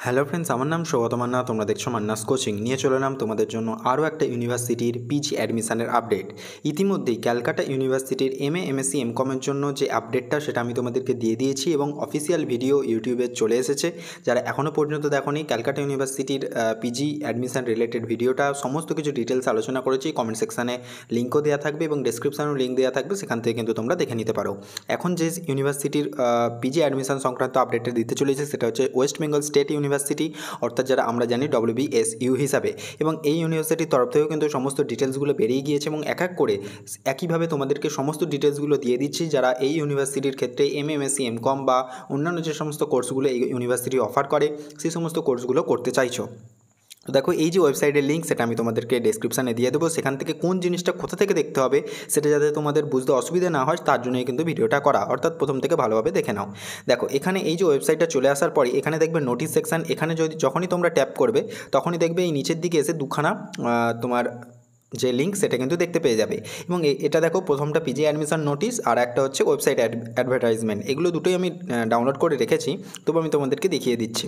Hello friends, আমার নাম সৌগত মান্না। তোমরা দেখছো মান্নাস কোচিং। নিয়ে চলে এলাম তোমাদের জন্য আরও একটা ইউনিভার্সিটির পিজি অ্যাডমিশনের আপডেট। ইতিমধ্যেই ক্যালকাটা ইউনিভার্সিটির এমএ এমএসসি এমকমের জন্য যে আপডেটটা সেটা আমি তোমাদেরকে দিয়ে দিয়েছি এবং অফিসিয়াল ভিডিও ইউটিউবে চলে এসেছে। যারা এখনও পর্যন্ত দেখোনি, ক্যালকাটা ইউনিভার্সিটির পিজি অ্যাডমিশন রিলেটেড ভিডিওটা সমস্ত কিছু ডিটেলস আলোচনা করেছি। কমেন্ট সেকশানে লিঙ্কও দেওয়া থাকবে এবং ডেসক্রিপশানেও লিঙ্ক দেওয়া থাকবে, সেখান থেকে কিন্তু তোমরা দেখে নিতে পারো। এখন যে ইউনিভার্সিটির পিজি অ্যাডমিশন সংক্রান্ত আপডেটটা দিতে চলেছে সেটা হচ্ছে ওয়েস্ট বেঙ্গল স্টেট ইউনিভার্সিটি, অর্থাৎ যারা আমরা জানি WBSU হিসাবে। এবং এই ইউনিভার্সিটির তরফ থেকেও কিন্তু সমস্ত ডিটেলসগুলো বেরিয়ে গিয়েছে এবং এক এক করে একইভাবে তোমাদেরকে সমস্ত ডিটেলসগুলো দিয়ে দিচ্ছি। যারা এই ইউনিভার্সিটির ক্ষেত্রে MA, MSc, MCom বা অন্যান্য যে সমস্ত কোর্সগুলো এই ইউনিভার্সিটি অফার করে সেই সমস্ত কোর্সগুলো করতে চাইছো। তো দেখো, এই যে ওয়েবসাইটের লিঙ্ক সেটা আমি তোমাদেরকে ডেসক্রিপশানে দিয়ে দেবো। সেখান থেকে কোন জিনিসটা কোথা থেকে দেখতে হবে সেটা যাতে তোমাদের বুঝতে অসুবিধা না হয় তার জন্যই কিন্তু ভিডিওটা করা, অর্থাৎ প্রথম থেকে ভালোভাবে দেখে নাও। দেখো, এখানে এই যে ওয়েবসাইটটা চলে আসার পরে এখানে দেখবে নোটিশ সেকশান। এখানে যখনই তোমরা ট্যাপ করবে তখনই দেখবে এই নিচের দিকে এসে দুখানা তোমার যে লিঙ্ক সেটা কিন্তু দেখতে পেয়ে যাবে। এবং এটা দেখো, প্রথমটা পিজি অ্যাডমিশন নোটিশ আর একটা হচ্ছে ওয়েবসাইট অ্যাডভার্টাইজমেন্ট। এগুলো দুটোই আমি ডাউনলোড করে রেখেছি, তবু আমি তোমাদেরকে দেখিয়ে দিচ্ছি।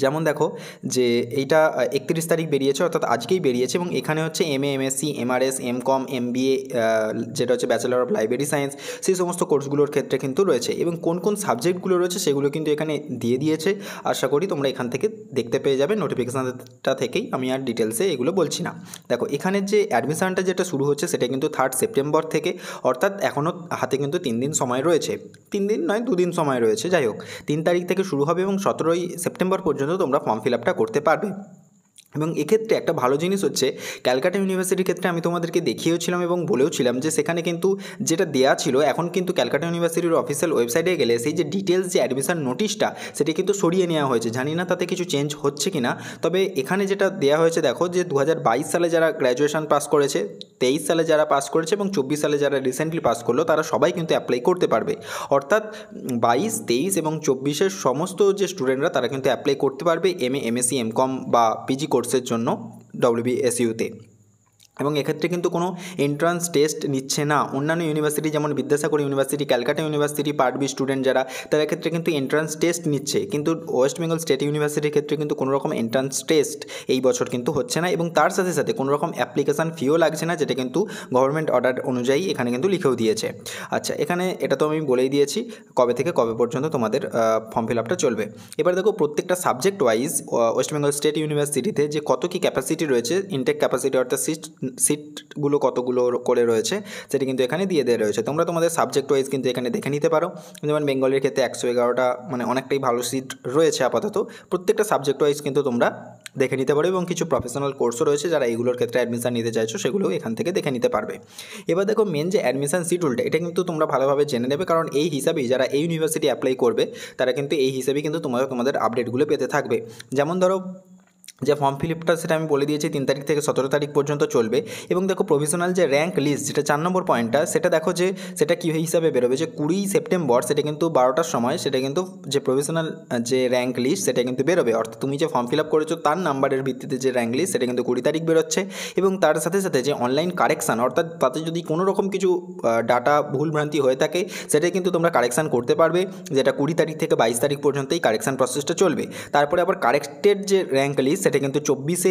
যেমন দেখো যে এইটা 31 তারিখ বেরিয়েছে, অর্থাৎ আজকেই বেরিয়েছে। এবং এখানে হচ্ছে MA, MSc, MRS, MCom, MBA, যেটা হচ্ছে ব্যাচেলার অফ লাইব্রেরি সায়েন্স, সেই সমস্ত কোর্সগুলোর ক্ষেত্রে কিন্তু রয়েছে। এবং কোন কোন সাবজেক্টগুলো রয়েছে সেগুলো কিন্তু এখানে দিয়ে দিয়েছে। আশা করি তোমরা এখান থেকে দেখতে পেয়ে যাবে নোটিফিকেশানটা থেকেই, আমি আর ডিটেলসে এগুলো বলছি না। দেখো, এখানের যে অ্যাডমিশানটা যেটা শুরু হচ্ছে সেটা কিন্তু 3 সেপ্টেম্বর থেকে, অর্থাৎ এখনও হাতে কিন্তু 3 দিন সময় রয়েছে। 3 দিন নয়, 2 দিন সময় রয়েছে। যাই হোক, 3 তারিখ থেকে শুরু হবে এবং 17 সেপ্টেম্বর পর্যন্ত তোমরা ফর্ম ফিল আপটা করতে পারবে। এবং এক্ষেত্রে একটা ভালো জিনিস হচ্ছে, ক্যালকাটা ইউনিভার্সিটির ক্ষেত্রে আমি তোমাদেরকে দেখিয়েওছিলাম এবং বলেওছিলাম যে সেখানে কিন্তু যেটা দেওয়া ছিল, এখন কিন্তু ক্যালকাটা ইউনিভার্সিটির অফিসিয়াল ওয়েবসাইটে গেলে সেই যে ডিটেলস যে অ্যাডমিশন নোটিশটা সেটি কিন্তু সরিয়ে নেওয়া হয়েছে। জানি না তাতে কিছু চেঞ্জ হচ্ছে কি না, তবে এখানে যেটা দেওয়া হয়েছে দেখো, যে 2022 সালে যারা গ্র্যাজুয়েশন পাস করেছে, 23 সালে যারা পাস করেছে এবং 24 সালে যারা রিসেন্টলি পাস করলো তারা সবাই কিন্তু অ্যাপ্লাই করতে পারবে। অর্থাৎ 22, 23 এবং 24-এর সমস্ত যে স্টুডেন্টরা তারা কিন্তু অ্যাপ্লাই করতে পারবে MA, MSc, MCom বা পিজি কোর্সের জন্য WBSU-তে। এবং এক্ষেত্রে কিন্তু কোনো এন্ট্রান্স টেস্ট নিচ্ছে না। অন্যান্য ইউনিভার্সিটি যেমন Vidyasagar university, Calcutta university part B student যারা, তাদের ক্ষেত্রে কিন্তু এন্ট্রান্স টেস্ট নিচ্ছে, কিন্তু ওয়েস্ট বেঙ্গল স্টেট ইউনিভার্সিটির ক্ষেত্রে কিন্তু কোনো রকম এন্ট্রান্স টেস্ট এই বছর কিন্তু হচ্ছে না। এবং তার সাথে সাথে কোনো রকম অ্যাপ্লিকেশান ফিও লাগছে না, যেটা কিন্তু গভর্নমেন্ট অর্ডার অনুযায়ী এখানে কিন্তু লিখেও দিয়েছে। আচ্ছা, এখানে এটা তো আমি বলেই দিয়েছি কবে থেকে কবে পর্যন্ত তোমাদের ফর্ম ফিল আপটা চলবে। এবার দেখো, প্রত্যেকটা subject wise West Bengal state ইউনিভার্সিটিতে যে কত কী ক্যাপাসিটি রয়েছে, ইনটেক ক্যাপাসিটি অর্থাৎ সিটগুলো কতগুলো করে রয়েছে সেটা কিন্তু এখানে দিয়ে দেওয়া রয়েছে। তোমরা তোমাদের সাবজেক্ট ওয়াইজ কিন্তু এখানে দেখে নিতে পারো। যেমন বেঙ্গলের ক্ষেত্রে 111টা, মানে অনেকটাই ভালো সিট রয়েছে আপাতত। প্রত্যেকটা সাবজেক্ট ওয়াইজ কিন্তু তোমরা দেখে নিতে পারো এবং কিছু প্রফেশনাল কোর্সও রয়েছে, যারা এইগুলোর ক্ষেত্রে অ্যাডমিশন নিতে চাইছো সেগুলোও এখান থেকে দেখে নিতে পারবে। এবার দেখো, মেন যে অ্যাডমিশন শিডিউলটা এটা কিন্তু তোমরা ভালোভাবে জেনে নেবে, কারণ এই হিসাবেই যারা এই ইউনিভার্সিটি অ্যাপ্লাই করবে তারা কিন্তু এই হিসাবেই কিন্তু তোমরা তোমাদের আপডেটগুলো পেতে থাকবে। যেমন ধরো, যে ফর্ম ফিল আপটা সেটা আমি বলে দিয়েছি 3 তারিখ থেকে 17 তারিখ পর্যন্ত চলবে। এবং দেখো, প্রভিশনাল যে র্যাঙ্ক লিস্ট, যেটা 4 নম্বর পয়েন্টটা, সেটা দেখো যে সেটা কী হিসাবে বেরোবে, যে 20 সেপ্টেম্বর সেটা কিন্তু 12টার সময় সেটা কিন্তু যে প্রভিশনাল যে র্যাঙ্ক লিস্ট সেটা কিন্তু বেরোবে। অর্থাৎ তুমি যে ফর্ম ফিল আপ করেছো তার নাম্বারের ভিত্তিতে যে র্যাঙ্ক লিস্ট সেটা কিন্তু 20 তারিখ বেরোচ্ছে। এবং তার সাথে সাথে যে অনলাইন কারেকশান, অর্থাৎ তাতে যদি কোনো রকম কিছু ডাটা ভুলভ্রান্তি হয়ে থাকে সেটা কিন্তু তোমরা কারেকশান করতে পারবে, যেটা 20 তারিখ থেকে 22 তারিখ পর্যন্ত এই কারেকশান প্রসেসটা চলবে। তারপরে আবার কারেক্টেড যে র্যাঙ্ক লিস্ট সেটা কিন্তু 24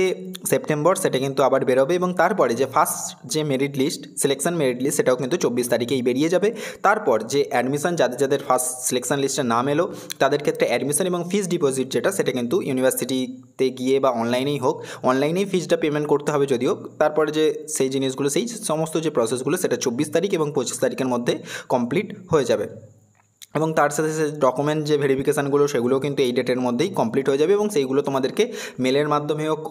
সেপ্টেম্বর সেটা কিন্তু আবার বেরোবে। এবং তারপরে যে ফার্স্ট যে merit list, selection merit list, সেটাও কিন্তু 24 তারিখেই বেরিয়ে যাবে। তারপর যে অ্যাডমিশন, যাদের যাদের ফার্স্ট সিলেকশন লিস্টে নাম এলো তাদের ক্ষেত্রে অ্যাডমিশন এবং ফিস ডিপোজিট যেটা, সেটা কিন্তু ইউনিভার্সিটিতে গিয়ে বা অনলাইনেই হোক, অনলাইনেই ফিসটা পেমেন্ট করতে হবে যদিও। তারপরে যে সেই জিনিসগুলো, সেই সমস্ত যে প্রসেসগুলো সেটা 24 তারিখ এবং 25 তারিখের মধ্যে কমপ্লিট হয়ে যাবে। এবং তার সাথে সাথে ডকুমেন্ট যে ভেরিফিকেশানগুলো সেগুলোও কিন্তু এই ডেটের মধ্যেই কমপ্লিট হয়ে যাবে। এবং সেইগুলো তোমাদেরকে মেলের মাধ্যমে হোক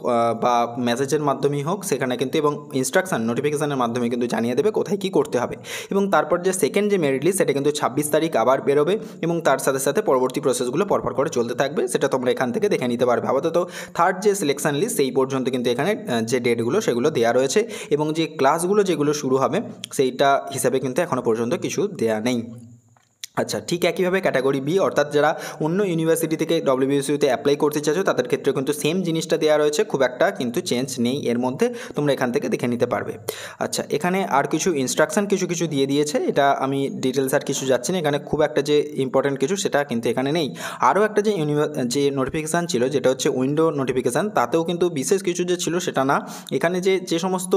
বা মেসেজের মাধ্যমেই হোক সেখানে কিন্তু, এবং ইনস্ট্রাকশান নোটিফিকেশানের মাধ্যমে কিন্তু জানিয়ে দেবে কোথায় কী করতে হবে। এবং তারপর যে সেকেন্ড যে মেরিট লিস্ট সেটা কিন্তু 26 তারিখ আবার বেরোবে। এবং তার সাথে সাথে পরবর্তী প্রসেসগুলো পরপর করে চলতে থাকবে, সেটা তোমরা এখান থেকে দেখে নিতে পারবে। আপাতত থার্ড যে সিলেকশান লিস্ট সেই পর্যন্ত কিন্তু এখানে যে ডেটগুলো সেগুলো দেওয়া রয়েছে। এবং যে ক্লাসগুলো যেগুলো শুরু হবে সেইটা হিসাবে কিন্তু এখনও পর্যন্ত কিছু দেওয়া নেই। আচ্ছা, ঠিক একইভাবে ক্যাটাগরি বি অর্থাৎ যারা অন্য ইউনিভার্সিটি থেকে ডব্লিউবিএসইউতে অ্যাপ্লাই করতে চাইছো তাদের ক্ষেত্রে কিন্তু সেম জিনিসটা দেওয়া রয়েছে, খুব একটা কিন্তু চেঞ্জ নেই এর মধ্যে, তোমরা এখান থেকে দেখে নিতে পারবে। আচ্ছা, এখানে আর কিছু ইনস্ট্রাকশান কিছু দিয়ে দিয়েছে, এটা আমি ডিটেলস আর কিছু যাচ্ছি না, এখানে খুব একটা যে ইম্পর্টেন্ট কিছু সেটা কিন্তু এখানে নেই। আরও একটা যে নোটিফিকেশান ছিল যেটা হচ্ছে উইন্ডো নোটিফিকেশান, তাতেও কিন্তু বিশেষ কিছু যে ছিল সেটা না। এখানে যে সমস্ত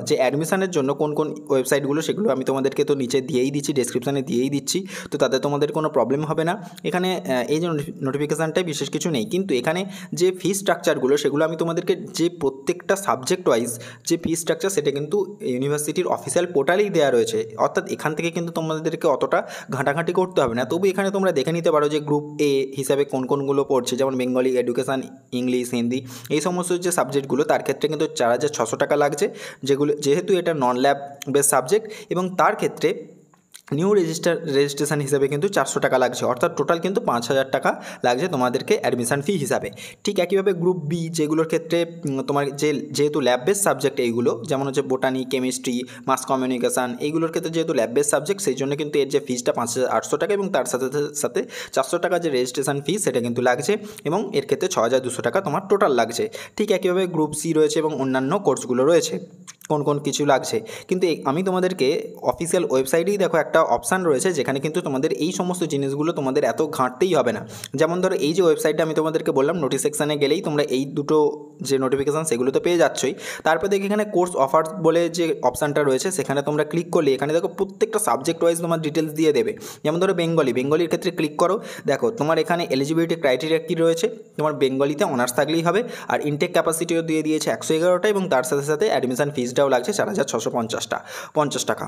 যে অ্যাডমিশনের জন্য কোন ওয়েবসাইটগুলো সেগুলো আমি তোমাদেরকে তো নিচে দিয়েই দিচ্ছি, ডেসক্রিপশানে দিয়েই দিচ্ছি, তো তাতে তোমাদের কোনো প্রবলেম হবে না। এখানে এই যে নোটিফিকেশানটাই বিশেষ কিছু নেই, কিন্তু এখানে যে ফি স্ট্রাকচারগুলো সেগুলো আমি তোমাদেরকে যে প্রত্যেকটা সাবজেক্ট ওয়াইজ যে ফি স্ট্রাকচার সেটা কিন্তু ইউনিভার্সিটির অফিসিয়াল পোর্টালেই দেওয়া রয়েছে, অর্থাৎ এখান থেকে কিন্তু তোমাদেরকে অতটা ঘাঁটাঘাঁটি করতে হবে না। তবু এখানে তোমরা দেখে নিতে পারো যে গ্রুপ এ হিসাবে কোনগুলো পড়ছে, যেমন বেঙ্গলি, এডুকেশান, ইংলিশ, হিন্দি, এই সমস্ত যে সাবজেক্টগুলো তার ক্ষেত্রে কিন্তু 4,600 টাকা লাগছে, যেহেতু এটা নন ল্যাব বেস সাবজেক্ট, এবং তার ক্ষেত্রে নিউ রেজিস্ট্রেশন হিসাবে কিন্তু 400 টাকা লাগছে, অর্থাৎ টোটাল কিন্তু 5,000 টাকা লাগছে তোমাদেরকে অ্যাডমিশন ফি হিসাবে। ঠিক একইভাবে গ্রুপ বি যেগুলোর ক্ষেত্রে তোমার যেহেতু ল্যাব বেস সাবজেক্ট এইগুলো, যেমন হচ্ছে বোটানি, কেমিস্ট্রি, মাস কমিউনিকেশান, এইগুলোর ক্ষেত্রে যেহেতু ল্যাব বেস সাবজেক্ট সেই জন্য কিন্তু এর যে ফিজটা 5,800 টাকা, এবং তার সাথে সাথে 400 টাকা যে রেজিস্ট্রেশন ফি সেটা কিন্তু লাগছে, এবং এর ক্ষেত্রে 6,200 টাকা তোমার টোটাল লাগছে। ঠিক একইভাবে গ্রুপ সি রয়েছে এবং অন্যান্য কোর্সগুলো রয়েছে কোন কিছু লাগছে, কিন্তু আমি তোমাদেরকে অফিসিয়াল ওয়েবসাইটেই দেখো একটা অপশান রয়েছে যেখানে কিন্তু তোমাদের এই সমস্ত জিনিসগুলো তোমাদের এত ঘাঁটতেই হবে না। যেমন ধরো এই যে ওয়েবসাইটটা আমি তোমাদেরকে বললাম, নোটিস সেকশানে গেলেই তোমরা এই দুটো যে নোটিফিকেশান সেগুলো তো পেয়ে যাচ্ছই, তারপর দেখি এখানে কোর্স অফার্স বলে যে অপশানটা রয়েছে সেখানে তোমরা ক্লিক করলে এখানে দেখো প্রত্যেকটা সাবজেক্ট ওয়াইজ তোমার ডিটেলস দিয়ে দেবে। যেমন ধরো বেঙ্গলির ক্ষেত্রে ক্লিক করো, দেখো তোমার এখানে এলিজিবিলিটি ক্রাইটেরিয়া কী রয়েছে, তোমার বেঙ্গলিতে অনার্স থাকলেই হবে, আর ইনটেক ক্যাপাসিটিও দিয়ে দিয়েছে 111টা, এবং তার সাথে সাথে অ্যাডমিশন ফিজটাও লাগছে 4,650 টাকা।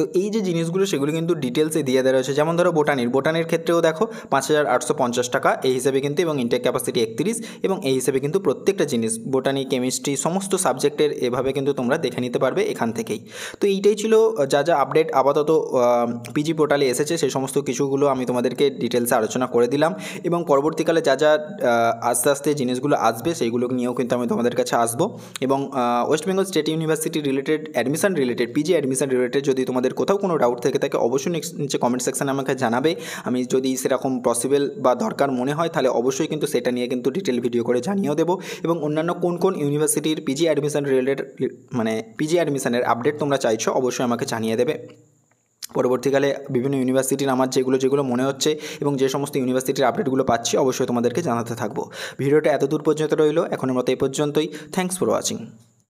তো এই যে জিনিসগুলো সেগুলো কিন্তু ডিটেলসে দিয়ে দেওয়া রয়েছে। যেমন ধরো বোটানির ক্ষেত্রেও দেখো 5,850 টাকা এই হিসেবে কিন্তু, এবং ইনটেক ক্যাপাসিটি 31, এবং এই হিসেবে কিন্তু প্রত্যেকটা জিনিস বোটানি, কেমিস্ট্রি সমস্ত সাবজেক্টের এভাবে কিন্তু তোমরা দেখে নিতে পারবে এখান থেকেই। তো এইটাই ছিল যা আপডেট আপাতত পিজি পোর্টালে এসেছে, সেই সমস্ত কিছুগুলো আমি তোমাদেরকে ডিটেলসে আলোচনা করে দিলাম, এবং পরবর্তীকালে যা আস্তে আস্তে জিনিসগুলো আসবে সেইগুলো নিয়েও কিন্তু আমি তোমাদের কাছে আসবো। এবং West Bengal state university related admission related PG admission related যদি তোমাদের কোথাও কোনো ডাউট থেকে থাকে অবশ্যই নিচে কমেন্ট সেকশানে আমাকে জানাবে। আমি যদি সেরকম পসিবল বা দরকার মনে হয় তাহলে অবশ্যই কিন্তু সেটা নিয়ে কিন্তু ডিটেল ভিডিও করে জানিয়েও দেবো, এবং অন্যান্য কোন ইউনিভার্সিটির পিজি অ্যাডমিশন রিলেটেড পিজি অ্যাডমিশনের আপডেট তোমরা চাইছো অবশ্যই আমাকে জানিয়ে দেবে। পরবর্তীকালে বিভিন্ন ইউনিভার্সিটির আমার যেগুলো মনে হচ্ছে এবং যে সমস্ত ইউনিভার্সিটির আপডেটগুলো পাচ্ছি অবশ্যই তোমাদেরকে জানাতে থাকবো। ভিডিওটা এতদূর পর্যন্ত রইলো, এখনের মতো এই পর্যন্তই। Thanks for watching.